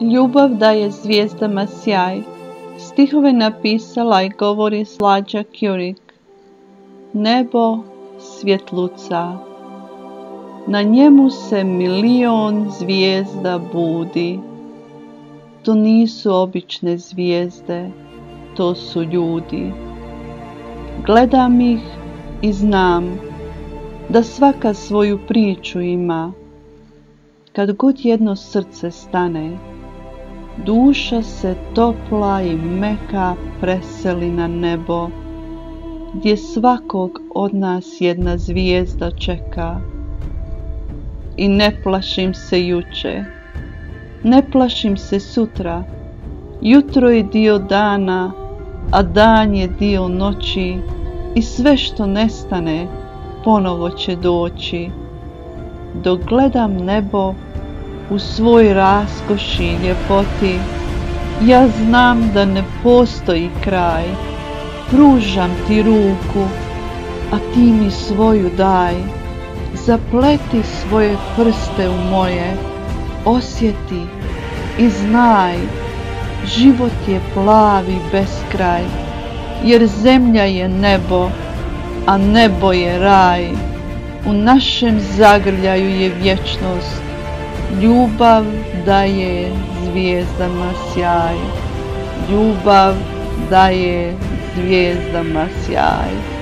Ljubav daje zvijezdama sjaj. Stihove napisala i govori Slađa Kjurik. Nebo svjetluca. Na njemu se milion zvijezda budi. To nisu obične zvijezde, to su ljudi. Gledam ih i znam da svaka svoju priču ima. Kad god jedno srce stane, duša se topla i meka preseli na nebo, gdje svakog od nas jedna zvijezda čeka. I ne plašim se juče, ne plašim se sutra. Jutro je dio dana, a dan je dio noći, i sve što nestane ponovo će doći. Dok gledam nebo u svoj raskoši i ljepoti, ja znam da ne postoji kraj. Pružam ti ruku, a ti mi svoju daj. Zapleti svoje prste u moje, osjeti i znaj, život je plavi beskraj, jer zemlja je nebo, a nebo je raj. U našem zagrljaju je vječnost, ljubav daje zvijezdama sjaj. Ljubav daje zvijezdama sjaj.